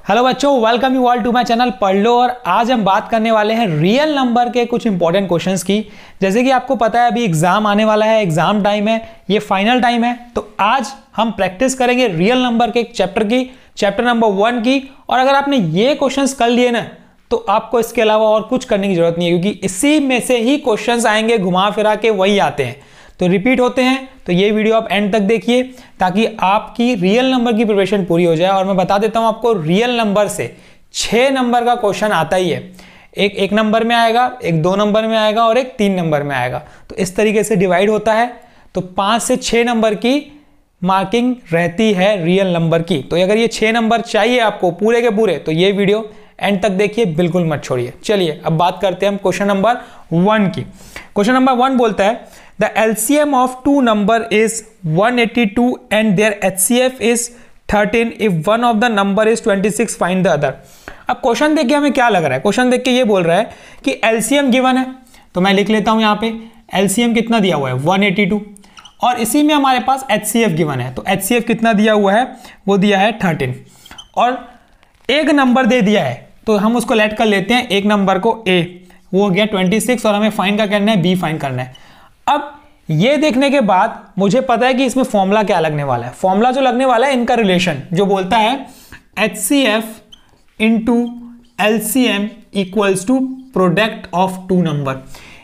Hello बच्चों, welcome you all to my channel पढ़ लो। और आज हम बात करने वाले हैं रियल नंबर के कुछ इंपॉर्टेंट क्वेश्चंस की। जैसे कि आपको पता है अभी एग्जाम आने वाला है, एग्जाम टाइम है, ये फाइनल टाइम है, तो आज हम प्रैक्टिस करेंगे रियल नंबर के चैप्टर की, चैप्टर नंबर 1 की। और अगर आपने ये क्वेश्चंस कर लिए ना तो आपको इसके अलावा और कुछ करने की जरूरत नहीं है, क्योंकि इसी में से ही क्वेश्चंस आएंगे, घुमा फिरा के वही आते हैं, तो रिपीट होते हैं। तो ये वीडियो आप एंड तक देखिए ताकि आपकी रियल नंबर की प्रिपरेशन पूरी हो जाए। और मैं बता देता हूं आपको, रियल नंबर से 6 नंबर का क्वेश्चन आता ही है। एक नंबर में आएगा, एक 2 नंबर में आएगा और एक 3 नंबर में आएगा। तो इस तरीके से डिवाइड होता है। तो 5 से 6 नंबर की मार्किंग रहती है रियल नंबर की। तो अगर ये 6 नंबर चाहिए आपको पूरे के पूरे, तो ये वीडियो एंड तक देखिए, बिल्कुल मत छोड़िए। चलिए अब बात करते हैं हम क्वेश्चन नंबर 1 की। क्वेश्चन नंबर 1 बोलता है The LCM of two number is 182 and their HCF is 13 if one of the number is 26, find the other। अब क्वेश्चन देख के हमें क्या लग रहा है? क्वेश्चन देख के ये बोल रहा है कि LCM गिवन है, तो मैं लिख लेता हूं यहां पे LCM कितना दिया हुआ है 182, और इसी में हमारे पास HCF गिवन है। तो HCF कितना दिया हुआ है? वो दिया है 13, और एक नंबर दे दिया है, तो हम उसको लेट कर लेते हैं एक नंबर को A, वो हो गया 26, और हमें फाइंड क्या करना है? B फाइंड करना है। अब ये देखने के बाद मुझे पता है कि इसमें फॉर्मूला क्या लगने वाला है। फॉर्मूला जो लगने वाला है, इनका रिलेशन जो बोलता है HCF into LCM equals to product of two number.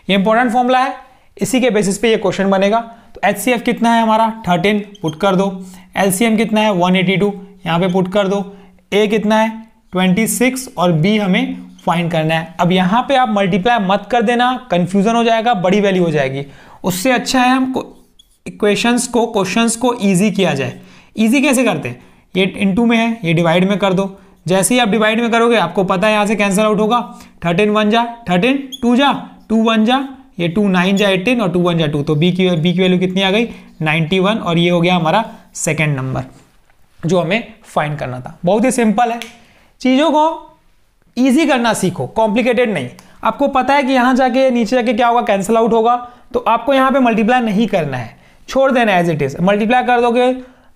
ये इंपॉर्टेंट फॉर्मूला है, इसी के बेसिस पे ये क्वेश्चन बनेगा। तो HCF कितना है हमारा 13, पुट कर दो। LCM कितना है 182, यहां पे पुट कर दो। A कितना है 26 और B हमें फाइंड करना है। अब यहां पे आप मल्टीप्लाई मत कर देना, कंफ्यूजन हो जाएगा, बड़ी वैल्यू हो जाएगी। उससे अच्छा है हम क्वेश्चंस को इजी किया जाए। इजी कैसे करते हैं? ये इनटू में है, ये डिवाइड में कर दो। जैसे ही आप डिवाइड में करोगे आपको पता है यहां से कैंसिल आउट होगा। 13 1 जा 13, 2 जा 2 1 जा, ये 2 9 जा 18 और 2 1 जा 2, तो बी की वैल्यू कितनी आ गई 91, और ये हो गया हमारा सेकेंड नंबर जो हमें फाइंड करना था। बहुत ही सिंपल है, चीजों को ईजी करना सीखो, कॉम्प्लिकेटेड नहीं। आपको पता है कि यहां जाके नीचे जाके क्या होगा, कैंसिल आउट होगा, तो आपको यहां पे मल्टीप्लाई नहीं करना है, छोड़ देना है एज इट इज। मल्टीप्लाई कर दोगे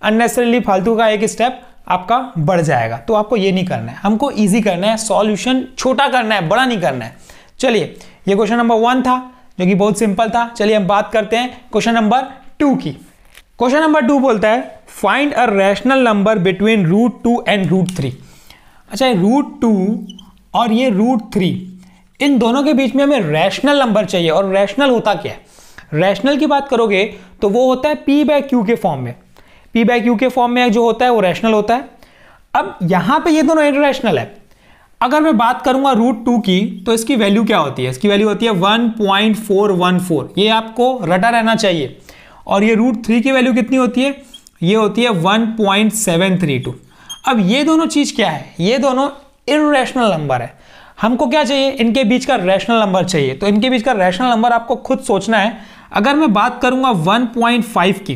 अननेसेसरीली फालतू का एक स्टेप आपका बढ़ जाएगा, तो आपको ये नहीं करना है। हमको इजी करना है, सॉल्यूशन छोटा करना है, बड़ा नहीं करना है। चलिए, ये क्वेश्चन नंबर 1 था जो कि बहुत सिंपल था। चलिए हम बात करते हैं क्वेश्चन नंबर 2 की। क्वेश्चन नंबर 2 बोलता है find a rational number between √2 and √3। अच्छा, √2 और ये √3, इन दोनों के बीच में हमें रैशनल नंबर चाहिए। और रैशनल होता क्या है? रैशनल की बात करोगे तो वो होता है P/Q के फॉर्म में। P/Q के फॉर्म में जो होता है वो रैशनल होता है। अब यहां पे ये दोनों इररेशनल है। अगर मैं बात करूंगा √2 की, तो इसकी वैल्यू क्या होती है? इसकी वैल्यू होती है 1.414, ये आपको रटा रहना चाहिए। और ये √3 की वैल्यू कितनी होती है? ये होती है 1.732। अब ये दोनों चीज क्या है? ये दोनों इररेशनल नंबर है। हमको क्या चाहिए? इनके बीच का रैशनल नंबर चाहिए। तो इनके बीच का रैशनल नंबर आपको खुद सोचना है। अगर मैं बात करूंगा 1.5 की,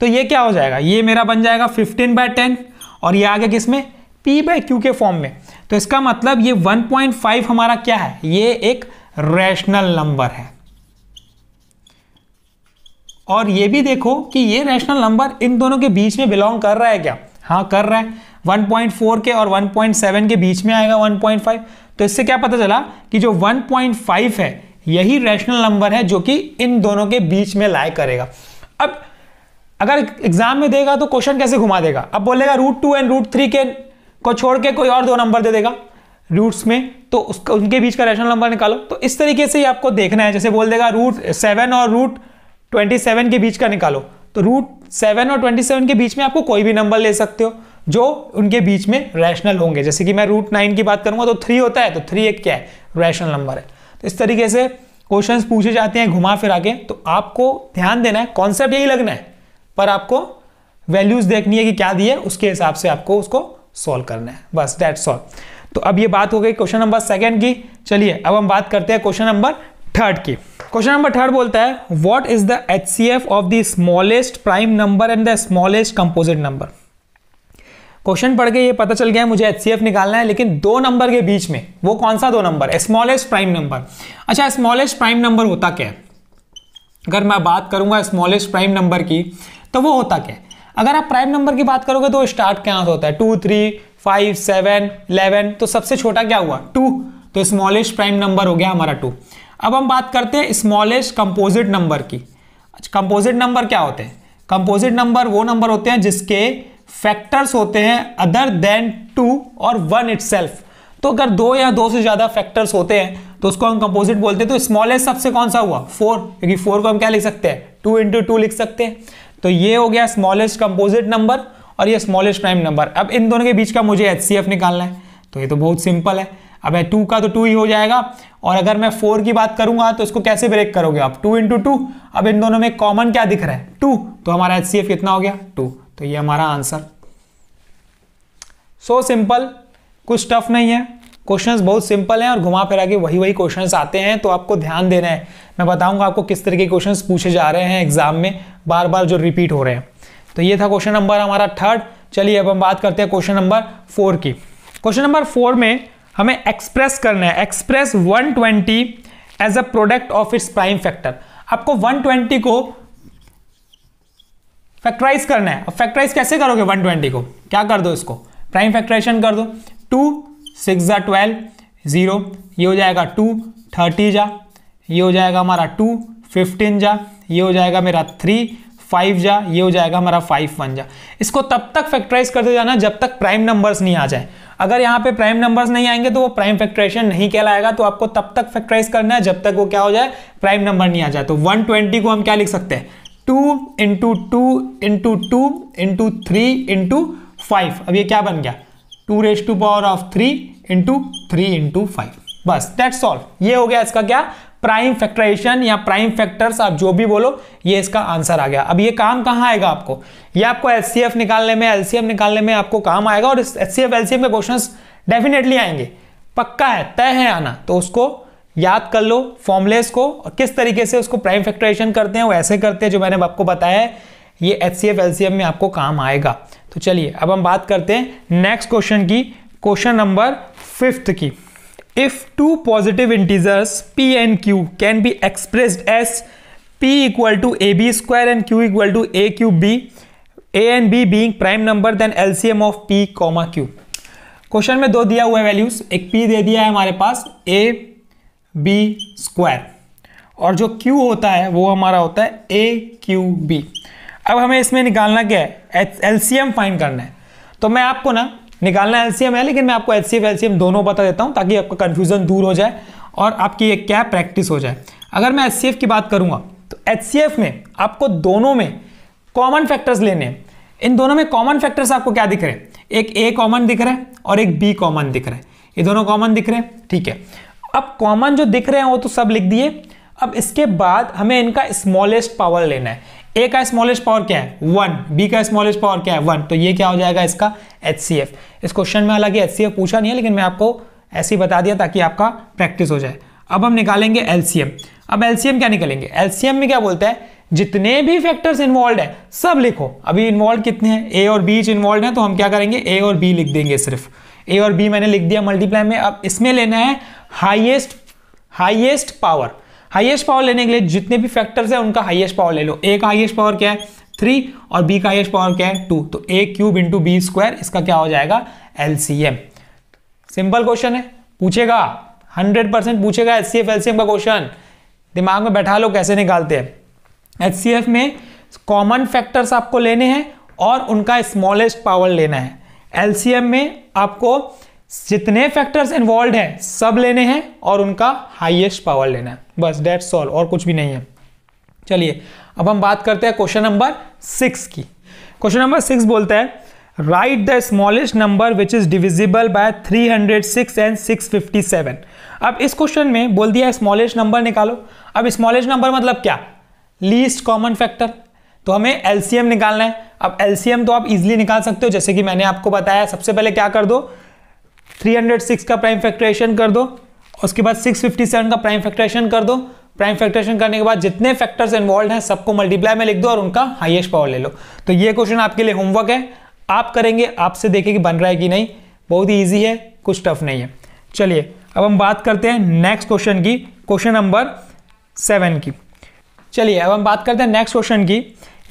तो ये क्या हो जाएगा? ये मेरा बन जाएगा 15/10, और ये आगे किसमें? P/Q के फॉर्म में। तो इसका मतलब ये 1.5 हमारा क्या है? ये एक रैशनल नंबर है। और ये भी देखो कि ये रैशनल नंबर इन दोनों के बीच में बिलोंग कर रहा है क्या? हाँ, कर रहा है। 1.4 के और 1.7 के बीच में आएगा 1.5। तो इससे क्या पता चला कि जो 1.5 है यही रैशनल नंबर है जो कि इन दोनों के बीच में लाई करेगा। अब अगर एग्जाम में देगा तो क्वेश्चन कैसे घुमा देगा? अब बोलेगा √2 एंड √3 के को छोड़ के कोई और 2 नंबर दे देगा रूट्स में, तो उसका उनके बीच का रैशनल नंबर निकालो। तो इस तरीके से ही आपको देखना है। जैसे बोल देगा √7 और √27 के बीच का निकालो, तो √7 और 27 के बीच में आपको कोई भी नंबर ले सकते हो जो उनके बीच में रैशनल होंगे। जैसे कि मैं √9 की बात करूंगा तो 3 होता है, तो 3 एक क्या है? रैशनल नंबर है। तो इस तरीके से क्वेश्चंस पूछे जाते हैं घुमा फिरा के। तो आपको ध्यान देना है, कॉन्सेप्ट यही लगना है, पर आपको वैल्यूज देखनी है कि क्या दिए, उसके हिसाब से आपको उसको सॉल्व करना है, बस दैट्स ऑल। तो अब ये बात हो गई क्वेश्चन नंबर 2 की। चलिए अब हम बात करते हैं क्वेश्चन नंबर 3 की। क्वेश्चन नंबर 3 बोलता है what is the HCF of the smallest prime number and the smallest composite number. Question पढ़ के ये पता चल गया मुझे HCF निकालना है, लेकिन 2 नंबर के बीच में वो कौन सा 2 नंबर है? Smallest prime number. अच्छा, स्मॉलेस्ट प्राइम नंबर होता क्या है? अगर मैं बात करूंगा स्मॉलेस्ट प्राइम नंबर की, तो वो होता क्या है? अगर आप प्राइम नंबर की बात करोगे तो स्टार्ट कहाँ से होता है, 2, 3, 5, 7, 11, तो सबसे छोटा क्या हुआ 2, तो स्मॉलेस्ट प्राइम नंबर हो गया हमारा 2। अब हम बात करते हैं स्मॉलेस्ट कंपोजिट नंबर की। कंपोजिट नंबर क्या होते हैं? कंपोजिट नंबर वो नंबर होते हैं जिसके फैक्टर्स होते हैं अदर देन 2 और 1 इटसेल्फ। तो अगर 2 या 2 से ज्यादा फैक्टर्स होते हैं तो उसको हम कंपोजिट बोलते हैं। तो स्मॉलेस्ट सबसे कौन सा हुआ 4, क्योंकि 4 को हम क्या लिख सकते हैं 2 × 2 लिख सकते हैं। तो ये हो गया स्मॉलेस्ट कंपोजिट नंबर और ये स्मॉलेस्ट प्राइम नंबर। अब इन दोनों के बीच का मुझे HCF निकालना है, तो ये तो बहुत सिंपल है। अब 2 का तो 2 ही हो जाएगा, और अगर मैं 4 की बात करूंगा तो इसको कैसे ब्रेक करोगे आप 2 × 2। अब इन दोनों में कॉमन क्या दिख रहा है 2, तो हमारा HCF कितना हो गया 2। तो ये हमारा आंसर। सो सिंपल, कुछ टफ नहीं है, क्वेश्चंस बहुत सिंपल हैं और घुमा फिरा के वही क्वेश्चंस आते हैं। तो आपको ध्यान देना है, मैं बताऊंगा आपको किस तरह के क्वेश्चंस पूछे जा रहे हैं एग्जाम में, बार बार जो रिपीट हो रहे हैं। तो ये था क्वेश्चन नंबर हमारा 3rd। चलिए अब हम बात करते हैं क्वेश्चन नंबर 4 की। क्वेश्चन नंबर 4 में हमें एक्सप्रेस करना है, express 120 as a product of its prime factor. आपको 120 को फैक्टराइज करना है। अब फैक्टराइज कैसे करोगे 120 को, क्या कर दो इसको प्राइम फैक्टराइजेशन कर दो। 2 6 जा 12 0, ये हो जाएगा 2 30 जा, ये हो जाएगा हमारा 2 15 जा, ये हो जाएगा मेरा 3 5 जा, ये हो जाएगा हमारा 5 1 जा। इसको तब तक फैक्टराइज करते जाना जब तक प्राइम नंबर्स नहीं आ जाए। अगर यहाँ पे प्राइम नंबर्स नहीं आएंगे तो वो प्राइम फैक्टराइजेशन नहीं कहलाएगा। तो आपको तब तक फैक्टराइज करना है जब तक वो क्या हो जाए प्राइम नंबर नहीं आ जाए। तो 120 को हम क्या लिख सकते हैं 2 × 2 × 2 × 3 × 5। अब ये क्या बन गया 2⁻³ × 3 × 5। बस दैट्स ऑल। ये हो गया इसका क्या प्राइम फैक्टराइजेशन या प्राइम फैक्टर्स, आप जो भी बोलो, ये इसका आंसर आ गया। अब ये काम कहाँ आएगा आपको, ये आपको HCF निकालने में, LCM निकालने में आपको काम आएगा। और इस HCF LCM के क्वेश्चंस डेफिनेटली आएंगे, पक्का है, तय है आना। तो उसको याद कर लो फॉर्मुलेस को, और किस तरीके से उसको प्राइम फैक्टराइजेशन करते हैं वो ऐसे करते हैं जो मैंने आपको बताया है। ये HCF LCM में आपको काम आएगा। तो चलिए अब हम बात करते हैं नेक्स्ट क्वेश्चन की, क्वेश्चन नंबर 5th की। If two positive integers p and q can be expressed as p = ab² and q = a³ a and b being prime number, then LCM of p, q। Question में 2 दिया हुआ है values, एक p दे दिया है हमारे पास ab², और जो q होता है वो हमारा होता है a³ अब हमें इसमें निकालना क्या है LCM फाइंड करना है। तो मैं आपको ना निकालना LCM है, लेकिन मैं आपको HCF LCM दोनों बता देता हूं ताकि आपका कंफ्यूजन दूर हो जाए और आपकी एक क्या प्रैक्टिस हो जाए। अगर मैं HCF की बात करूंगा तो HCF में आपको दोनों में कॉमन फैक्टर्स लेने हैं। इन दोनों में कॉमन फैक्टर्स आपको क्या दिख रहे हैं, एक A कॉमन दिख रहा है और एक B कॉमन दिख रहा है। ये दोनों कॉमन दिख रहे हैं, ठीक है। अब कॉमन जो दिख रहे हैं वो तो सब लिख दिए। अब इसके बाद हमें इनका स्मॉलेस्ट पावर लेना है। A का स्मॉलेस्ट पावर क्या है 1, B का स्मॉलेस्ट पावर क्या है 1, तो ये क्या हो जाएगा इसका HCF। इस क्वेश्चन में हालांकि HCF पूछा नहीं है, लेकिन मैं आपको ऐसे ही बता दिया ताकि आपका प्रैक्टिस हो जाए। अब हम निकालेंगे LCM। अब LCM क्या निकालेंगे, LCM में क्या बोलता है जितने भी फैक्टर्स इन्वॉल्व है सब लिखो। अभी इन्वॉल्व कितने हैं, A और B इन्वॉल्व है, तो हम क्या करेंगे A और B लिख देंगे। सिर्फ A और B मैंने लिख दिया मल्टीप्लाई में। अब इसमें लेना है हाईएस्ट पावर। हाईएस्ट पावर लेने के लिए जितने भी फैक्टर्स हैं उनका हाईएस्ट पावर ले लो। A का हाईएस्ट पावर क्या है 3 और B का हाईएस्ट पावर क्या है 2, तो a³ × b², इसका क्या हो जाएगा LCM। सिंपल क्वेश्चन है, पूछेगा 100% पूछेगा HCF LCM का क्वेश्चन, दिमाग में बैठा लो कैसे निकालते हैं। HCF में कॉमन फैक्टर्स आपको लेने हैं और उनका स्मॉलेस्ट पावर लेना है। LCM में आपको जितने फैक्टर्स इन्वॉल्व हैं सब लेने हैं और उनका हाईएस्ट पावर लेना है। बस दैट्स ऑल, और कुछ भी नहीं है। चलिए अब हम बात करते हैं क्वेश्चन नंबर 6 की। क्वेश्चन नंबर 6 बोलता है right the smallest number which is divisible by 306 and 657। अब इस क्वेश्चन में बोल दिया स्मॉलेस्ट नंबर निकालो। अब स्मॉलेस्ट नंबर मतलब क्या, लीस्ट कॉमन फैक्टर। तो हमें LCM निकालना है। अब LCM तो आप इजीली निकाल सकते हो, जैसे कि मैंने आपको बताया। सबसे पहले क्या कर दो 306 का प्राइम फैक्टराइजेशन कर दो, उसके बाद 657 का प्राइम फैक्टराइजेशन कर दो। प्राइम फैक्टराइजेशन करने के बाद जितने फैक्टर्स इन्वॉल्व हैं सबको मल्टीप्लाई में लिख दो और उनका हाईएस्ट पावर ले लो। तो ये क्वेश्चन आपके लिए होमवर्क है, आप करेंगे, आपसे देखें कि बन रहा है कि नहीं। बहुत ही ईजी है, कुछ टफ नहीं है। चलिए अब हम बात करते हैं नेक्स्ट क्वेश्चन की, क्वेश्चन नंबर 7 की। चलिए अब हम बात करते हैं नेक्स्ट क्वेश्चन की।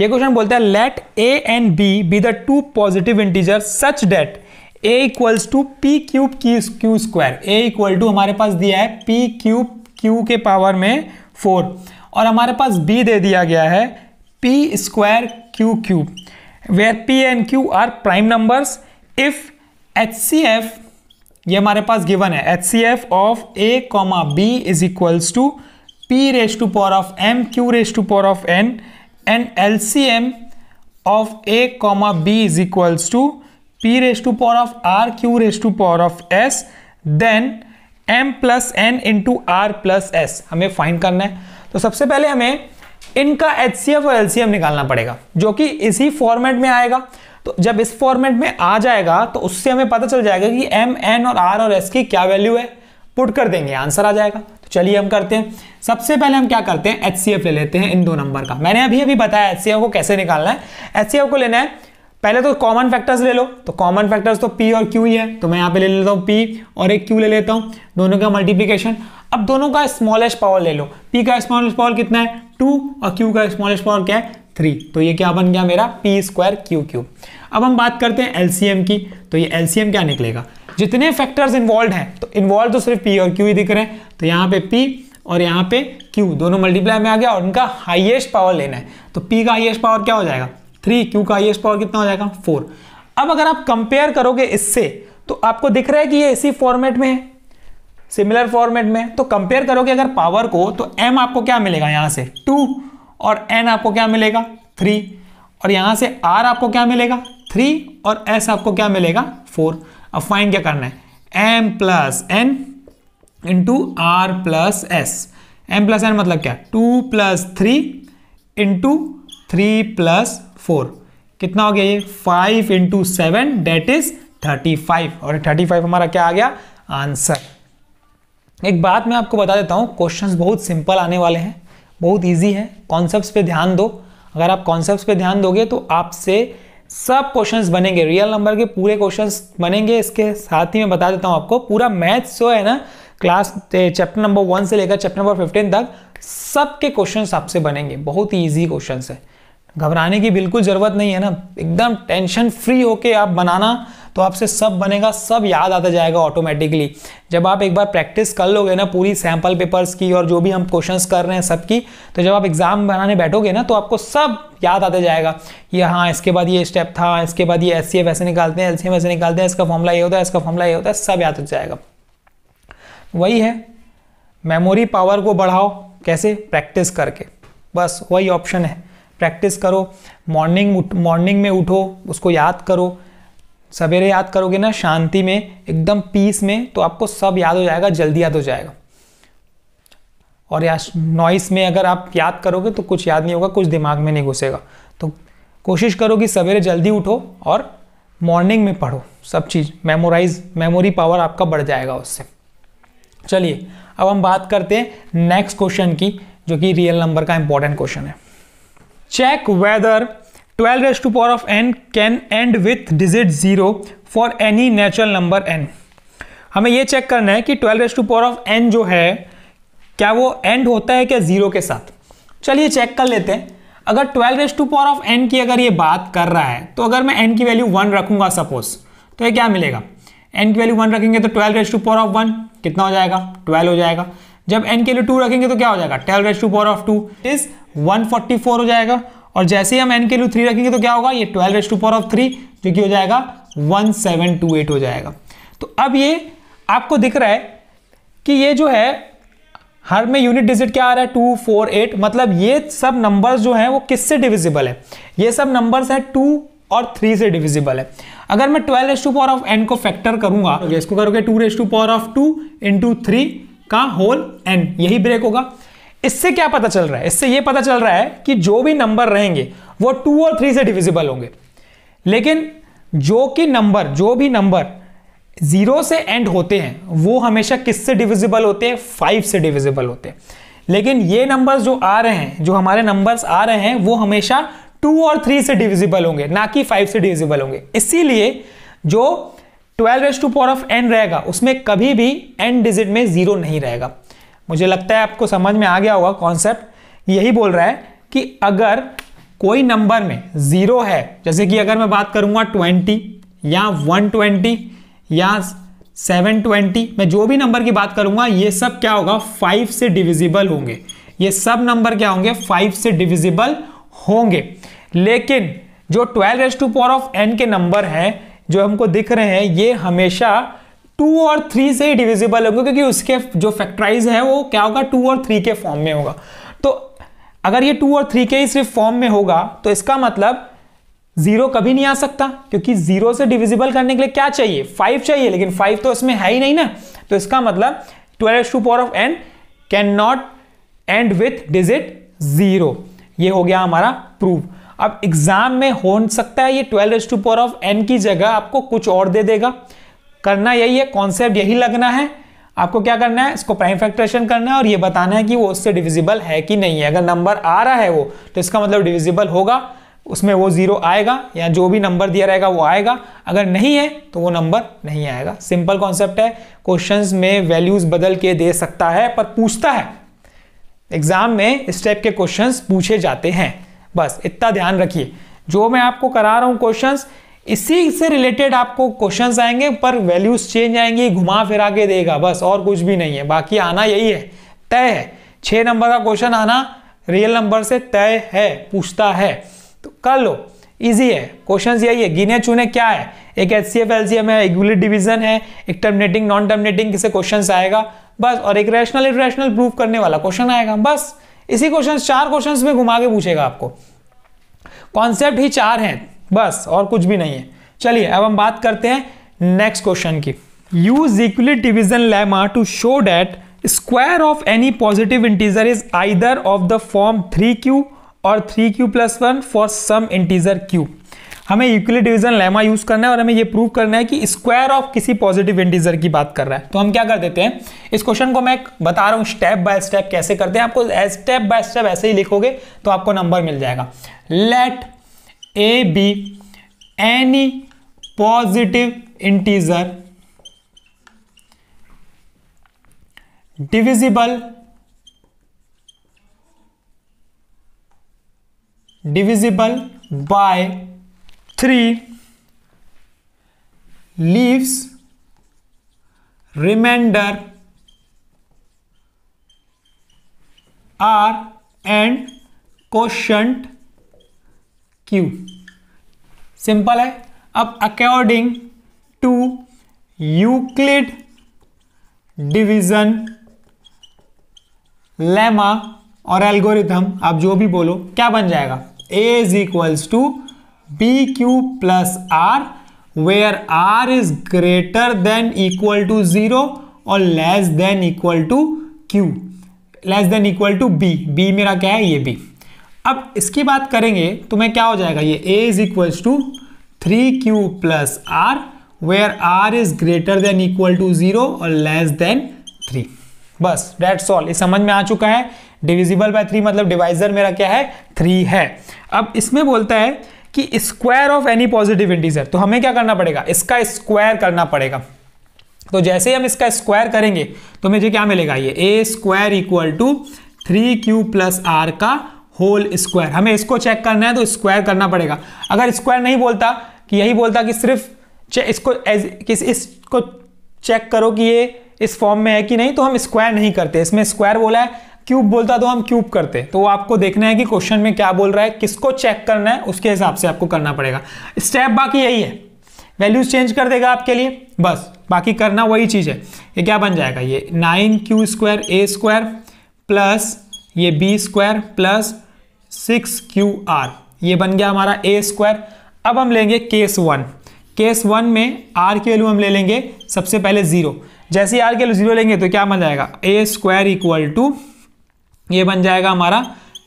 ये क्वेश्चन बोलता है let a and b be the two positive integer such that a equals to P cube Q square. a equal to हमारे पास दिया है p क्यूब q के पावर में 4 और हमारे पास b दे दिया गया है p square q cube, where p and q are prime numbers if HCF, ये हमारे पास गिवन है, HCF of a comma b is equals to p raise to power of m q raise to power of n and LCM of a comma b is equals to p raise to power of r q raise to power of s then m plus n into r plus s हमें find करना है। तो सबसे पहले हमें इनका HCF और LCM निकालना पड़ेगा जो कि इसी फॉर्मेट में आएगा। तो जब इस फॉर्मेट में आ जाएगा तो उससे हमें पता चल जाएगा कि m n और r और s की क्या वैल्यू है, पुट कर देंगे आंसर आ जाएगा। तो चलिए हम करते हैं। सबसे पहले हम क्या करते हैं, HCF ले लेते हैं इन दो नंबर का। मैंने अभी बताया HCF को कैसे निकालना है। HCF को लेना है, पहले तो कॉमन फैक्टर्स ले लो। तो कॉमन फैक्टर्स तो p और q ही है, तो मैं यहाँ पे ले लेता हूँ p और एक q ले लेता हूँ, दोनों का मल्टीप्लीकेशन। अब दोनों का स्मॉलेस्ट पावर ले लो, p का स्मॉलेस्ट पावर कितना है 2 और q का स्मॉलेस्ट पावर क्या है 3, तो ये क्या बन गया मेरा p स्क्वायर q क्यूब। अब हम बात करते हैं LCM की। तो ये LCM क्या निकलेगा, जितने फैक्टर्स इन्वॉल्व हैं, तो इन्वॉल्व तो सिर्फ p और q ही दिख रहे हैं, तो यहाँ पे p और यहाँ पे q दोनों मल्टीप्लाई में आ गया और उनका हाईएस्ट पावर लेना है। तो p का हाईएस्ट पावर क्या हो जाएगा 3, q का हाईएस्ट पावर कितना हो जाएगा 4। अब अगर आप कंपेयर करोगे इससे तो आपको दिख रहा है कि ये इसी फॉर्मेट में है, सिमिलर फॉर्मेट में। तो कंपेयर करोगे अगर पावर को, तो m आपको क्या मिलेगा यहाँ से 2 और n आपको क्या मिलेगा 3 और यहाँ से r आपको क्या मिलेगा 3 और s आपको क्या मिलेगा 4। अब फाइंड क्या करना है, m plus n into r plus s। m plus n मतलब क्या 2 प्लस 3 इंटू 3 प्लस 4, कितना हो गया ये 5 इंटू 7 डेट इज 35 और 35 हमारा क्या आ गया आंसर। एक बात मैं आपको बता देता हूँ, क्वेश्चंस बहुत सिंपल आने वाले हैं, बहुत इजी है। कॉन्सेप्ट्स पे ध्यान दो, अगर आप कॉन्सेप्ट्स पे ध्यान दोगे तो आपसे सब क्वेश्चंस बनेंगे, रियल नंबर के पूरे क्वेश्चंस बनेंगे। इसके साथ ही मैं बता देता हूँ आपको, पूरा मैथ्स जो है ना क्लास चैप्टर नंबर 1 से लेकर चैप्टर नंबर 15 तक सबके क्वेश्चंस आपसे बनेंगे। बहुत ही ईजी क्वेश्चंस है, घबराने की बिल्कुल जरूरत नहीं है ना, एकदम टेंशन फ्री होके आप बनाना, तो आपसे सब बनेगा, सब याद आता जाएगा ऑटोमेटिकली। जब आप एक बार प्रैक्टिस कर लोगे ना पूरी सैंपल पेपर्स की और जो भी हम क्वेश्चंस कर रहे हैं सबकी, तो जब आप एग्जाम बनाने बैठोगे ना तो आपको सब याद आता जाएगा। ये हाँ, इसके बाद ये स्टेप था, इसके बाद ये HCF ऐसे निकालते हैं, LCM ऐसे निकालते हैं, इसका फॉर्मूला ये होता है, इसका फॉर्मूला ये होता है, सब याद हो जाएगा। वही है, मेमोरी पावर को बढ़ाओ कैसे, प्रैक्टिस करके, बस वही ऑप्शन है। प्रैक्टिस करो, मॉर्निंग में उठो, उसको याद करो, सवेरे याद करोगे ना शांति में, एकदम पीस में, तो आपको सब याद हो जाएगा, जल्दी याद हो जाएगा। और या नॉइस में अगर आप याद करोगे तो कुछ याद नहीं होगा, कुछ दिमाग में नहीं घुसेगा। तो कोशिश करो कि सवेरे जल्दी उठो और मॉर्निंग में पढ़ो, सब चीज़ मेमोरी पावर आपका बढ़ जाएगा उससे। चलिए अब हम बात करते हैं नेक्स्ट क्वेश्चन की, जो कि रियल नंबर का इंपॉर्टेंट क्वेश्चन है। Check whether 12 raised to power of n can end with digit 0 for any natural number n। हमें ये चेक करना है कि 12 raised to power of n जो है क्या वो एंड होता है क्या 0 के साथ। चलिए चेक कर लेते हैं। अगर 12 raised to power of n की अगर ये बात कर रहा है, तो अगर मैं n की वैल्यू 1 रखूंगा सपोज, तो ये क्या मिलेगा, n की वैल्यू 1 रखेंगे तो 12 raised to power of 1 कितना हो जाएगा 12 हो जाएगा। जब n के लिए 2 रखेंगे तो क्या हो जाएगा 12 raised to power of 2 is 144 हो जाएगा। और जैसे ही हम n के लिए 3 रखेंगे तो क्या होगा, ये 12 raised to power of 3 जो कि हो जाएगा 1728 हो जाएगा। तो अब ये आपको दिख रहा है कि ये जो है हर में यूनिट डिजिट क्या आ रहा है 2 4 8, मतलब ये सब नंबर्स जो हैं वो किससे डिविजिबल है, ये सब नंबर्स हैं 2 और 3 से डिविजिबल है। अगर मैं 12 raised to power of n को फैक्टर करूंगा, तो इसको करोगे 2 raised to power of 2 into 3 का होल n, यही ब्रेक होगा। इससे क्या पता चल रहा है, इससे ये पता चल रहा है कि जो भी नंबर रहेंगे वो 2 और 3 से डिविजिबल होंगे, लेकिन जो भी नंबर 0 से एंड होते हैं वो हमेशा किससे डिविजिबल होते हैं 5 से डिविजिबल होते हैं। लेकिन ये नंबर्स जो आ रहे हैं, जो हमारे नंबर्स आ रहे हैं, वो हमेशा 2 और 3 से डिविजिबल होंगे, ना कि 5 से डिविजिबल होंगे। इसीलिए जो 12 raised to power of n रहेगा उसमें कभी भी n डिजिट में 0 नहीं रहेगा। मुझे लगता है आपको समझ में आ गया होगा कॉन्सेप्ट। यही बोल रहा है कि अगर कोई नंबर में 0 है, जैसे कि अगर मैं बात करूंगा 20 या 120 या 720, मैं जो भी नंबर की बात करूंगा ये सब क्या होगा 5 से डिविजिबल होंगे। ये सब नंबर क्या होंगे 5 से डिविजिबल होंगे। लेकिन जो 12n के नंबर हैं जो हमको दिख रहे हैं ये हमेशा 2 और 3 से ही डिविजिबल होंगे, क्योंकि उसके जो फैक्टराइज है वो क्या होगा 2 और 3 के फॉर्म में होगा। तो अगर ये 2 और 3 के ही सिर्फ फॉर्म में होगा तो इसका मतलब 0 कभी नहीं आ सकता, क्योंकि 0 से डिविजिबल करने के लिए क्या चाहिए 5 चाहिए, लेकिन 5 तो इसमें है ही नहीं ना। तो इसका मतलब 12n can not and with digit 0। ये हो गया हमारा प्रूफ। अब एग्जाम में हो सकता है ये 12n की जगह आपको कुछ और दे देगा। करना यही है, कॉन्सेप्ट यही लगना है। आपको क्या करना है, इसको प्राइम फैक्टराइजेशन करना है और ये बताना है कि वो उससे डिविजिबल है कि नहीं है। अगर नंबर आ रहा है वो तो इसका मतलब डिविजिबल होगा, उसमें वो 0 आएगा या जो भी नंबर दिया रहेगा वो आएगा। अगर नहीं है तो वो नंबर नहीं आएगा। सिंपल कॉन्सेप्ट है। क्वेश्चंस में वैल्यूज बदल के दे सकता है पर पूछता है। एग्जाम में इस टाइप के क्वेश्चंस पूछे जाते हैं, बस इतना ध्यान रखिए। जो मैं आपको करा रहा हूं क्वेश्चंस, इसी से रिलेटेड आपको क्वेश्चंस आएंगे पर वैल्यूज चेंज आएंगी, घुमा फिरा के देगा, बस और कुछ भी नहीं है। बाकी आना यही है, तय है। 6 नंबर का क्वेश्चन आना रियल नंबर से तय है, पूछता है तो कर लो, इजी है। क्वेश्चंस यही है, गिने चुने क्या है, एक HCF LCM है, इक्विलिब्रियम डिवीजन है, एक टर्मिनेटिंग नॉन टर्मिनेटिंग से क्वेश्चंस आएगा बस, और एक रैशनल इरैशनल प्रूफ करने वाला क्वेश्चन आएगा बस। इसी क्वेश्चन 4 क्वेश्चंस में घुमा के पूछेगा आपको। कॉन्सेप्ट ही 4 हैं बस, और कुछ भी नहीं है। चलिए अब हम बात करते हैं नेक्स्ट क्वेश्चन की। Use Euclid division lemma to show that square of any positive integer is either of the form 3q और 3q+1 for some integer q। हमें यूक्लिड डिवीजन लेमा यूज करना है और हमें यह प्रूव करना है कि स्क्वायर ऑफ किसी पॉजिटिव इंटीजर की बात कर रहा है। तो हम क्या कर देते हैं, इस क्वेश्चन को मैं बता रहा हूं स्टेप बाय स्टेप कैसे करते हैं। आपको स्टेप बाय स्टेप ऐसे ही लिखोगे तो आपको नंबर मिल जाएगा। Let a be any positive integer divisible by 3 leaves remainder r and quotient q। Simple है। अब according to Euclid division lemma और एल्गोरिथम, आप जो भी बोलो, क्या बन जाएगा, a is equals to B Q plus R where r is greater than equal to 0 और less than equal to q, less than equal to b। b मेरा क्या है, ये b। अब इसकी बात करेंगे तो मैं क्या हो जाएगा, ये a is equals to 3q plus R where r is greater than equal to 0 और लेस देन 3। बस दैट्स ऑल। ये समझ में आ चुका है। डिविजिबल बाय 3 मतलब डिवाइजर मेरा क्या है, 3 है। अब इसमें बोलता है कि square of any positive integer, तो हमें क्या करना पड़ेगा, इसका स्क्वायर करना पड़ेगा। तो जैसे ही हम इसका स्क्वायर करेंगे तो मुझे क्या मिलेगा, ये a square equal to 3q plus R का होल स्क्वायर। हमें इसको चेक करना है तो स्क्वायर करना पड़ेगा। अगर स्क्वायर नहीं बोलता, कि यही बोलता कि सिर्फ इसको चेक करो कि ये इस फॉर्म में है कि नहीं, तो हम स्क्वायर नहीं करते। इसमें स्क्वायर बोला है, क्यूब बोलता तो हम क्यूब करते। तो आपको देखना है कि क्वेश्चन में क्या बोल रहा है, किसको चेक करना है, उसके हिसाब से आपको करना पड़ेगा। स्टेप बाकी यही है, वैल्यूज चेंज कर देगा आपके लिए, बस बाकी करना वही चीज है। ये क्या बन जाएगा, ये 9q square a square plus ये b स्क्वायर प्लस 6qr, ये बन गया हमारा a स्क्वायर। अब हम लेंगे केस 1। केस 1 में r की वैल्यू हम ले लेंगे सबसे पहले 0। जैसे ही r की वैल्यू 0 लेंगे तो क्या बन जाएगा, a स्क्वायर इक्वल टू ये बन जाएगा हमारा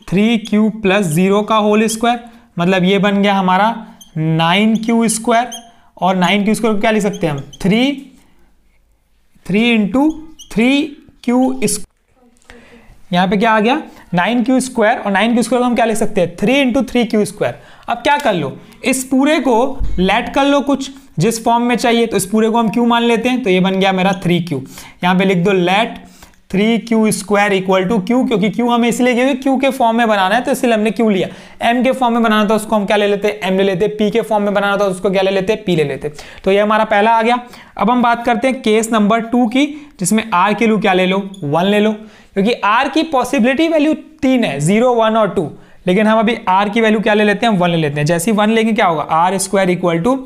3q प्लस 0 का होल स्क्वायर, मतलब ये बन गया हमारा 9q स्क्वायर। और 9q स्क्वायर को क्या लिख सकते हैं हम, 3 इंटू 3q। यहाँ पे क्या आ गया, 9q स्क्वायर, और 9q स्क्वायर को हम क्या लिख सकते हैं, 3 इंटू 3q स्क्वायर। अब क्या कर लो, इस पूरे को लेट कर लो कुछ जिस फॉर्म में चाहिए, तो इस पूरे को हम q मान लेते हैं, तो ये बन गया मेरा 3q। यहाँ पे लिख दो let 3q square equal to q, क्योंकि q हमें इसलिए क्योंकि q के फॉर्म में बनाना है तो इसलिए हमने q लिया। m के फॉर्म में बनाना था उसको हम क्या ले लेते, m ले लेते। p के फॉर्म में बनाना था उसको क्या ले लेते, p ले लेते। तो ये हमारा पहला आ गया। अब हम बात करते हैं केस नंबर 2 की, जिसमें r की वैल्यू क्या ले लो, 1 ले लो, क्योंकि r की पॉसिबिलिटी वैल्यू 3 है, 0, 1 और 2, लेकिन हम अभी r की वैल्यू क्या ले लेते हैं, 1 ले लेते हैं। जैसे ही 1 लेंगे क्या होगा, r square equal to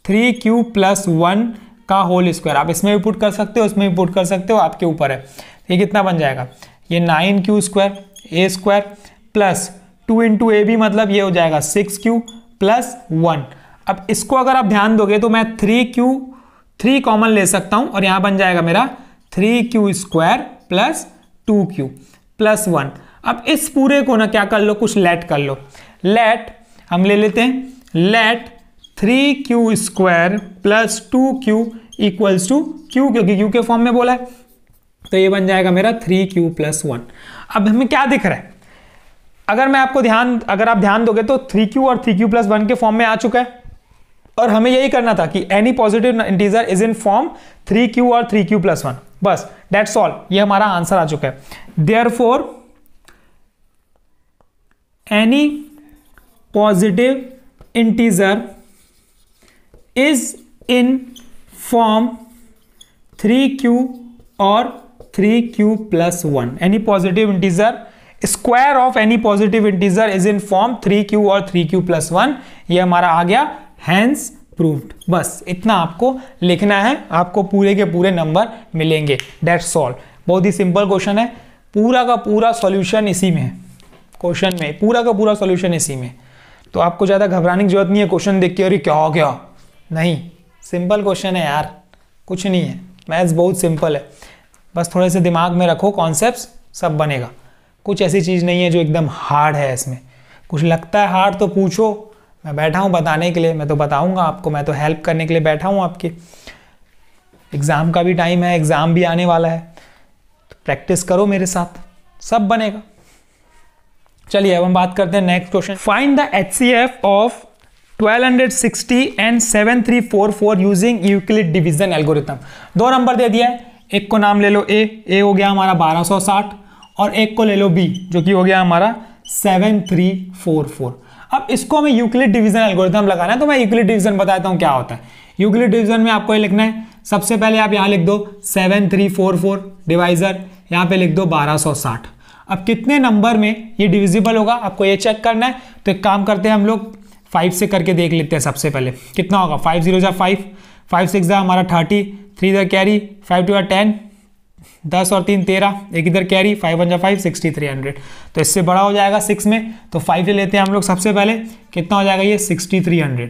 3q plus 1 का होल स्क्वायर। आप इसमें भी पुट कर सकते हो, इसमें भी पुट कर सकते हो, आपके ऊपर है। ये कितना बन जाएगा, ये 9q square a square plus 2 into A भी मतलब ये हो जाएगा 6q प्लस 1। अब इसको अगर आप ध्यान दोगे तो मैं 3 कॉमन ले सकता हूं और यहां बन जाएगा मेरा 3q square plus 2q plus 1। अब इस पूरे को ना क्या कर लो, कुछ लेट कर लो। लेट हम ले लेते हैं, let 3q square plus 2q equals to q, क्योंकि q के फॉर्म में बोला है, तो ये बन जाएगा मेरा 3q प्लस 1। अब हमें क्या दिख रहा है, अगर आप ध्यान दोगे तो 3q और 3q प्लस 1 के फॉर्म में आ चुका है, और हमें यही करना था कि any positive integer is in form 3q और 3q प्लस 1, बस दैट्स ऑल, ये हमारा आंसर आ चुका है। Therefore any positive integer is in form 3q और 3q plus 1। Any positive integer, square of any positive integer is in form 3q और 3q plus 1। ये हमारा आ गया, हैंस प्रूव्ड। बस इतना आपको लिखना है, आपको पूरे के पूरे नंबर मिलेंगे, दैट्स ऑल। बहुत ही सिंपल क्वेश्चन है, पूरा का पूरा सॉल्यूशन इसी में है, क्वेश्चन में पूरा का पूरा सॉल्यूशन इसी में। तो आपको ज़्यादा घबराने की जरूरत नहीं है क्वेश्चन देख के, अरे क्या हो गया, नहीं, सिंपल क्वेश्चन है यार, कुछ नहीं है, मैथ्स बहुत सिंपल है। बस थोड़े से दिमाग में रखो कॉन्सेप्ट्स, सब बनेगा। कुछ ऐसी चीज़ नहीं है जो एकदम हार्ड है इसमें। कुछ लगता है हार्ड तो पूछो, मैं बैठा हूँ बताने के लिए, मैं तो बताऊँगा आपको, मैं तो हेल्प करने के लिए बैठा हूँ आपकी। एग्ज़ाम का भी टाइम है, एग्ज़ाम भी आने वाला है, तो प्रैक्टिस करो मेरे साथ, सब बनेगा। चलिए अब हम बात करते हैं next question. Find the HCF of 1260 and 7344 using Euclid division algorithm. 2 number दे दिया है, एक को नाम ले लो ए हो गया हमारा 1260, और एक को ले लो बी जो कि हो गया हमारा 7344। अब इसको हमें यूक्लिड डिवीजन एल्गोरिथम लगाना है, तो मैं यूक्लिड डिवीजन बताता हूँ क्या होता है। यूक्लिड डिवीजन में आपको ये लिखना है, सबसे पहले आप यहाँ लिख दो 7344 डिवाइजर, यहाँ पे लिख दो 1260। अब कितने नंबर में ये डिविजिबल होगा आपको ये चेक करना है। तो एक काम करते हैं हम लोग 5 से करके देख लेते हैं। सबसे पहले कितना होगा, 5 0 जा 5, 5 6 जा हमारा 30, 3 इधर कैरी, 5 2 10, 10 और 3 13, एक इधर कैरी, 5 1 जा 5, 6300। तो इससे बड़ा हो जाएगा 6 में, तो 5 ले लेते हैं हम लोग। सबसे पहले कितना हो जाएगा ये 6300,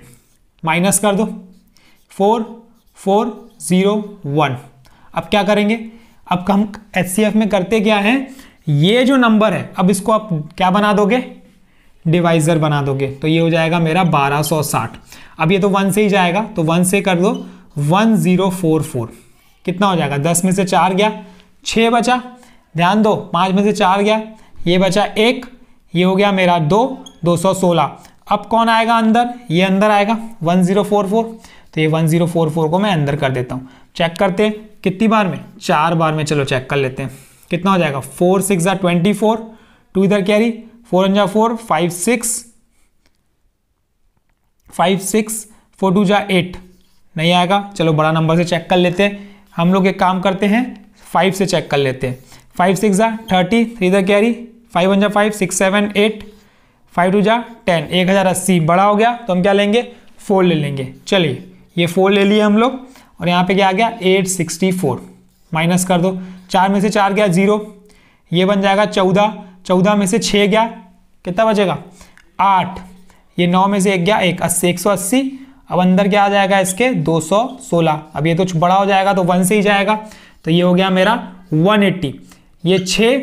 माइनस कर दो 4 4 0 1। अब क्या करेंगे, अब हम HCF में करते क्या है, ये जो नंबर है अब इसको आप क्या बना दोगे, डिवाइजर बना दोगे। तो ये हो जाएगा मेरा 1260। अब ये तो 1 से ही जाएगा, तो 1 से कर दो 1044। कितना हो जाएगा, 10 में से 4 गया, 6 बचा, ध्यान दो 5 में से 4 गया, ये बचा 1, ये हो गया मेरा 2, 216। अब कौन आएगा अंदर, ये अंदर आएगा 1044। तो ये 1044 को मैं अंदर कर देता हूँ। चेक करते हैं कितनी बार में, 4 बार में। चलो चेक कर लेते हैं कितना हो जाएगा, 4 6 जा 24, 2 इधर कैरी, 4 1 जा 4, 5 6, 5 6, 4 2 जा 8, नहीं आएगा। चलो बड़ा नंबर से चेक कर लेते हैं। हम लोग एक काम करते हैं 5 से चेक कर लेते हैं। 5 6 जा 30, 3 इधर कैरी, 5 1 जा 5, 6 7 8, 5 2 जा 10, 1080 बड़ा हो गया, तो हम क्या लेंगे, 4 ले लेंगे। चलिए ये 4 ले लिए हम लोग, और यहाँ पे क्या आ गया 864, माइनस कर दो, 4 में से 4 गया 0, ये बन जाएगा 14, 14 में से 6 गया, कितना बचेगा 8, ये 9 में से 1 गया 1, 80 180। अब अंदर क्या आ जाएगा इसके 216। अब ये तो बड़ा हो जाएगा तो 1 से ही जाएगा, तो ये हो गया मेरा 180। ये 6,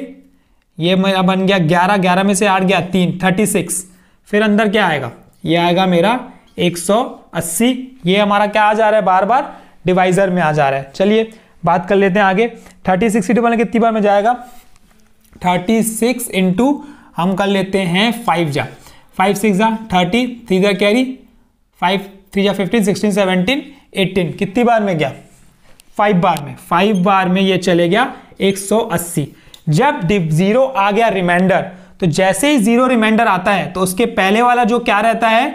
ये मेरा बन गया 11, 11 में से 8 गया 3, 36। फिर अंदर क्या आएगा, ये आएगा मेरा 180। ये हमारा क्या आ जा रहा है, बार बार डिवाइजर में आ जा रहा है। चलिए बात कर लेते हैं आगे। 36 60 कितनी बार में जाएगा, 36 इंटू हम कर लेते हैं 5 जा, 5 6 जा 30, 3 इधर कैरी, 5 3 जा 15, 16 17 18, कितनी बार में गया, 5 बार में। 5 बार में ये चले गया 180। जब जीरो आ गया रिमाइंडर, तो जैसे ही जीरो रिमाइंडर आता है तो उसके पहले वाला जो क्या रहता है,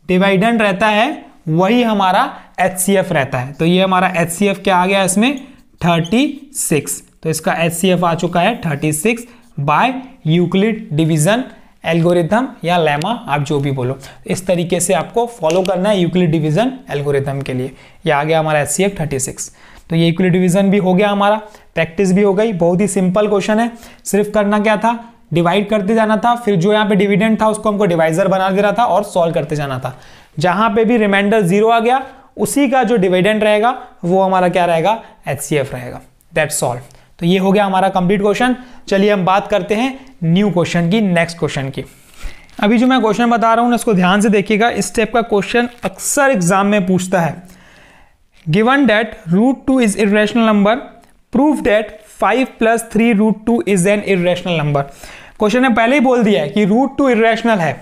डिवाइडेंड रहता है, वही हमारा HCF रहता है। तो ये हमारा HCF क्या आ गया इसमें 36। तो इसका HCF आ चुका है 36 बाय यूक्लिड डिवीजन एल्गोरिथम या लेमा, आप जो भी बोलो। इस तरीके से आपको फॉलो करना है यूक्लिड डिवीजन एल्गोरिथम के लिए। ये आ गया हमारा HCF 36। तो ये यूक्लिड डिवीजन भी हो गया हमारा, प्रैक्टिस भी हो गई। बहुत ही सिंपल क्वेश्चन है, सिर्फ करना क्या था, डिवाइड करते जाना था, फिर जो यहाँ पे डिविडेंड था उसको हमको डिवाइजर बना दे रहा था और सॉल्व करते जाना था। जहां पे भी रिमाइंडर जीरो आ गया, उसी का जो डिविडेंड रहेगा वो हमारा क्या रहेगा, HCF रहेगा। That's all. तो ये हो गया हमारा कंप्लीट क्वेश्चन। चलिए हम बात करते हैं न्यू क्वेश्चन की, नेक्स्ट क्वेश्चन की। अभी जो मैं क्वेश्चन बता रहा हूं इसको ध्यान से देखिएगा। इस टाइप का क्वेश्चन अक्सर एग्जाम में पूछता है। Given that √2 is irrational number, proof that 5 + 3 √2 is an irrational number. Question ने पहले ही बोल दिया है कि √2 इरेशनल है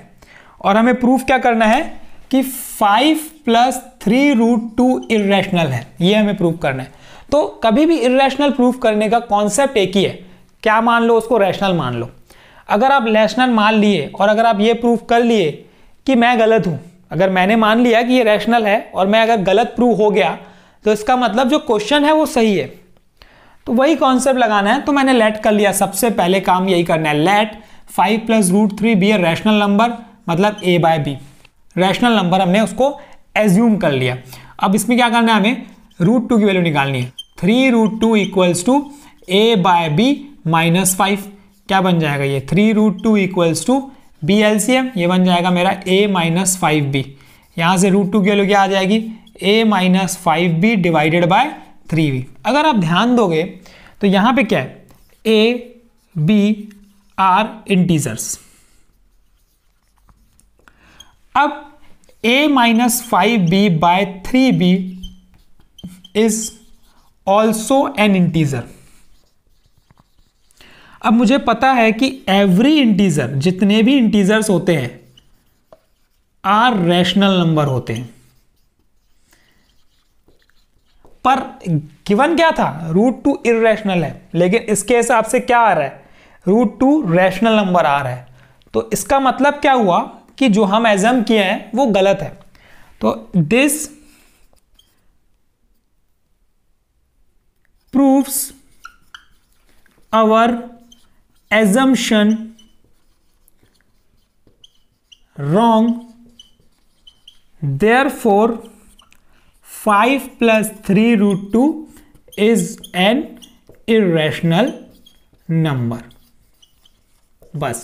और हमें प्रूफ क्या करना है कि 5 + 3 √2 इरेशनल है, ये हमें प्रूफ करना है। तो कभी भी इरेशनल प्रूफ करने का कॉन्सेप्ट एक ही है, क्या मान लो उसको, रैशनल मान लो। अगर आप रैशनल मान लिए और अगर आप ये प्रूफ कर लिए कि मैं गलत हूं, अगर मैंने मान लिया कि ये रैशनल है और मैं अगर गलत प्रूव हो गया, तो इसका मतलब जो क्वेश्चन है वो सही है। तो वही कॉन्सेप्ट लगाना है। तो मैंने लेट कर लिया, सबसे पहले काम यही करना है, let 5 + √3 be a rational number, मतलब a/b रैशनल नंबर हमने उसको एज्यूम कर लिया। अब इसमें क्या करना है, हमें √2 की वैल्यू निकालनी है। 3 √2 = a/b - 5। क्या बन जाएगा ये, 3 √2 = b LCM, ये बन जाएगा मेरा a - 5b। यहां से √2 की वैल्यू क्या आ जाएगी, a - 5b / 3b। अगर आप ध्यान दोगे तो यहां पे क्या है, a b आर इंटीजर्स। अब a - 5b / 3b is also an integer. अब मुझे पता है कि एवरी इंटीजर, जितने भी इंटीजर्स होते हैं, आर रैशनल नंबर होते हैं। पर गिवन क्या था, √2 इरेशनल है, लेकिन इसके हिसाब से क्या आ रहा है, √2 रैशनल नंबर आ रहा है। तो इसका मतलब क्या हुआ कि जो हम एजम किए हैं वो गलत है। तो this proves our assumption wrong, therefore 5 + 3 √2 is an irrational number। बस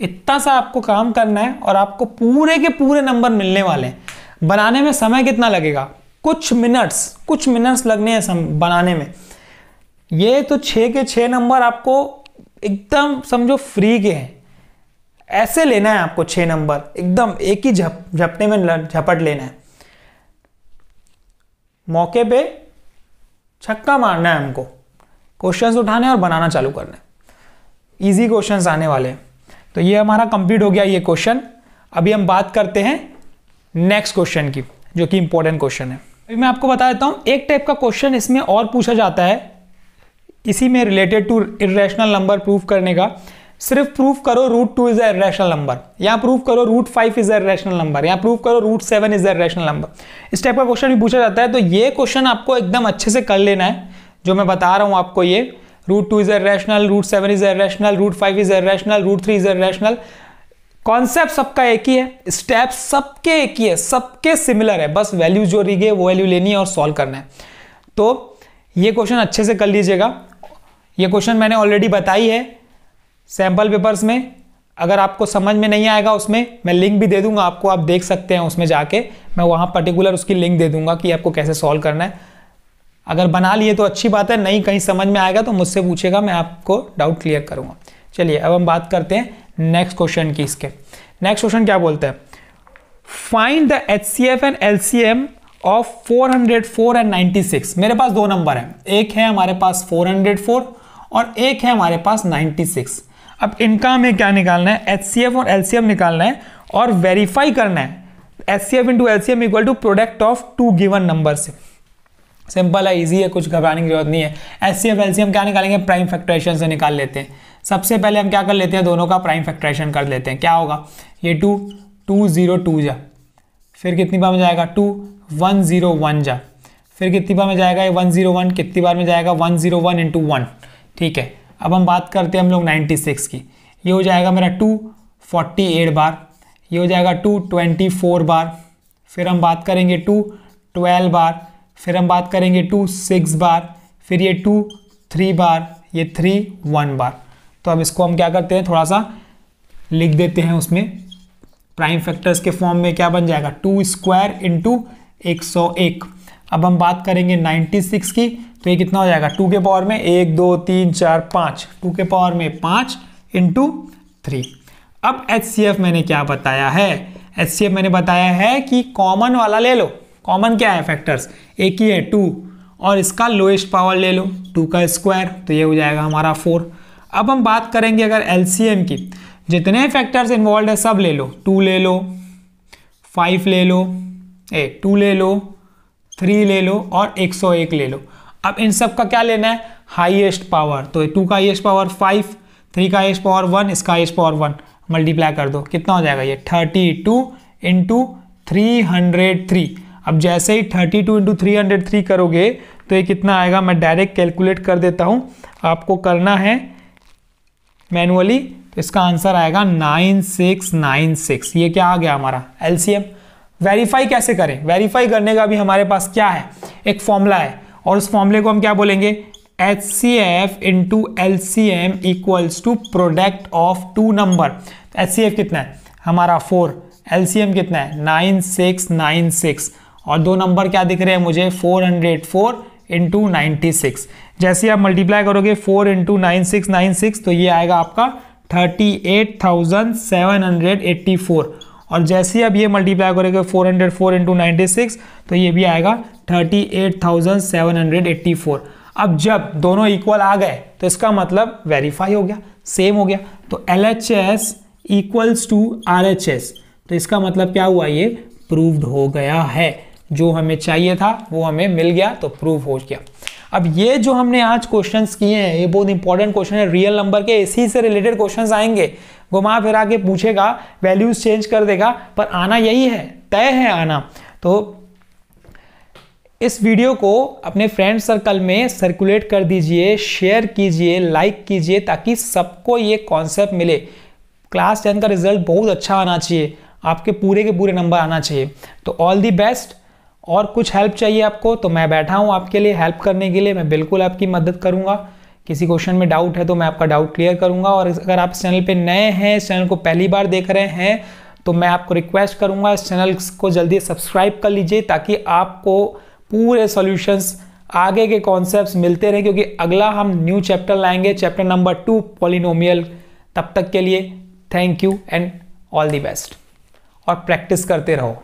इतना सा आपको काम करना है और आपको पूरे के पूरे नंबर मिलने वाले हैं। बनाने में समय कितना लगेगा, कुछ मिनट्स लगने हैं बनाने में। ये तो 6 के 6 नंबर आपको एकदम समझो फ्री के हैं, ऐसे लेना है आपको 6 नंबर एकदम एक ही झपटे में झपट लेना है। मौके पे छक्का मारना है हमको, क्वेश्चंस उठाने और बनाना चालू करना है। इजी क्वेश्चंस आने वाले हैं। तो ये हमारा कंप्लीट हो गया ये क्वेश्चन। अभी हम बात करते हैं नेक्स्ट क्वेश्चन की, जो कि इंपॉर्टेंट क्वेश्चन है। अभी मैं आपको बता देता हूं, एक टाइप का क्वेश्चन इसमें और पूछा जाता है, इसी में related to irrational number proof करने का। सिर्फ प्रूफ करो √2 इज अ इरेशनल नंबर, या प्रूफ करो √5 इज अ इरेशनल नंबर, या प्रूफ करो √7 इज अ इरेशनल नंबर। इस टाइप का क्वेश्चन भी पूछा जाता है। तो ये क्वेश्चन आपको एकदम अच्छे से कर लेना है, जो मैं बता रहा हूं आपको। ये √2 is a irrational, √7 is a irrational, √5 is a irrational, √3 is a irrational. Concept सबका एक ही है, स्टेप सबके एक ही है, सबके सिमिलर है, बस वैल्यू जो दी गई वो वैल्यू लेनी है और सॉल्व करना है। तो ये क्वेश्चन अच्छे से कर लीजिएगा। ये क्वेश्चन मैंने ऑलरेडी बताई है सैंपल पेपर्स में। अगर आपको समझ में नहीं आएगा, उसमें मैं लिंक भी दे दूंगा आपको, आप देख सकते हैं उसमें जाके। मैं वहाँ पर्टिकुलर उसकी लिंक दे दूंगा कि आपको कैसे सॉल्व करना है। अगर बना लिए तो अच्छी बात है, नहीं कहीं समझ में आएगा तो मुझसे पूछेगा, मैं आपको डाउट क्लियर करूँगा। चलिए अब हम बात करते हैं नेक्स्ट क्वेश्चन की। इसके नेक्स्ट क्वेश्चन क्या बोलते हैं, find the HCF and LCM of 404 and 96। मेरे पास दो नंबर है, एक है हमारे पास 404 और एक है हमारे पास 96। अब इनका हमें क्या निकालना है, HCF और LCM निकालना है और वेरीफाई करना है HCF into LCM equal to product of two given number से। सिंपल है, इजी है, कुछ घबराने की जरूरत नहीं है। HCF LCM क्या निकालेंगे, प्राइम फैक्टराइजेशन से निकाल लेते हैं। सबसे पहले हम क्या कर लेते हैं, दोनों का प्राइम फैक्टराइजेशन कर लेते हैं। क्या होगा, ये 2 2 0 2 जा, फिर कितनी बार में जाएगा 2 1 0 1 जा, फिर कितनी बार में जाएगा ये 1 0 1, कितनी बार में जाएगा 1 0 1 इंटू 1। ठीक है, अब हम बात करते हैं हम लोग 96 की। ये हो जाएगा मेरा 2 48 बार, ये हो जाएगा 2 24 बार, फिर हम बात करेंगे 2 12 बार, फिर हम बात करेंगे 2 6 बार, फिर ये 2 3 बार, ये 3 1 बार। तो अब इसको हम क्या करते हैं, थोड़ा सा लिख देते हैं उसमें प्राइम फैक्टर्स के फॉर्म में। क्या बन जाएगा 2 स्क्वायर इंटू 101। अब हम बात करेंगे 96 की, तो ये कितना हो जाएगा 2 के पावर में 1 2 3 4 5, 2 के पावर में 5 इंटू 3। अब HCF मैंने क्या बताया है, HCF मैंने बताया है कि कॉमन वाला ले लो। कॉमन क्या है फैक्टर्स, एक ही है 2, और इसका लोएस्ट पावर ले लो 2 का स्क्वायर, तो ये हो जाएगा हमारा 4। अब हम बात करेंगे अगर LCM की, जितने फैक्टर्स इन्वॉल्व है सब ले लो, 2 ले लो, 5 ले लो, 2 ले लो, 3 ले लो और 101 ले लो। अब इन सब का क्या लेना है, हाईएस्ट पावर। तो 2 का हाईएस्ट पावर 5, 3 का हाईएस्ट पावर 1, इसका हाईएस्ट पावर 1, मल्टीप्लाई कर दो, कितना हो जाएगा ये 32 इंटू 303। अब जैसे ही 32 इंटू 303 करोगे तो ये कितना आएगा, मैं डायरेक्ट कैलकुलेट कर देता हूं, आपको करना है मैनुअली। तो इसका आंसर आएगा 9696। ये क्या आ गया हमारा LCM। वेरीफाई कैसे करें, वेरीफाई करने का भी हमारे पास क्या है, एक फॉर्मूला है, और उस फॉर्मूले को हम क्या बोलेंगे, HCF into LCM equals to product of 2 number. HCF कितना है हमारा 4, LCM कितना है 9696, और 2 नंबर क्या दिख रहे हैं मुझे 404 इंटू 96। जैसे आप मल्टीप्लाई करोगे 4 इंटू 9696, तो ये आएगा आपका 38,784, और जैसे अब ये मल्टीप्लाई करोगे 404 इंटू 96, तो ये भी आएगा 38,784। अब जब दोनों इक्वल आ गए तो इसका मतलब वेरीफाई हो गया, सेम हो गया। तो LHS इक्वल्स टू RHS, तो इसका मतलब क्या हुआ, ये प्रूव्ड हो गया है। जो हमें चाहिए था वो हमें मिल गया, तो प्रूव हो गया। अब ये जो हमने आज क्वेश्चंस किए हैं ये बहुत इंपॉर्टेंट क्वेश्चन है, रियल नंबर के इसी से रिलेटेड क्वेश्चंस आएंगे, घुमा फिरा के पूछेगा, वैल्यूज चेंज कर देगा, पर आना यही है, तय है आना। तो इस वीडियो को अपने फ्रेंड सर्कल में सर्कुलेट कर दीजिए, शेयर कीजिए, लाइक कीजिए, ताकि सबको ये कॉन्सेप्ट मिले। क्लास 10 का रिजल्ट बहुत अच्छा आना चाहिए, आपके पूरे के पूरे नंबर आना चाहिए। तो ऑल दी बेस्ट। और कुछ हेल्प चाहिए आपको तो मैं बैठा हूँ आपके लिए हेल्प करने के लिए, मैं बिल्कुल आपकी मदद करूँगा। किसी क्वेश्चन में डाउट है तो मैं आपका डाउट क्लियर करूँगा। और अगर आप इस चैनल पे नए हैं, इस चैनल को पहली बार देख रहे हैं, तो मैं आपको रिक्वेस्ट करूँगा इस चैनल को जल्दी सब्सक्राइब कर लीजिए, ताकि आपको पूरे सॉल्यूशंस, आगे के कॉन्सेप्ट्स मिलते रहे, क्योंकि अगला हम न्यू चैप्टर लाएंगे, चैप्टर नंबर 2 पॉलिनोमियल। तब तक के लिए thank you and all the best, और प्रैक्टिस करते रहो।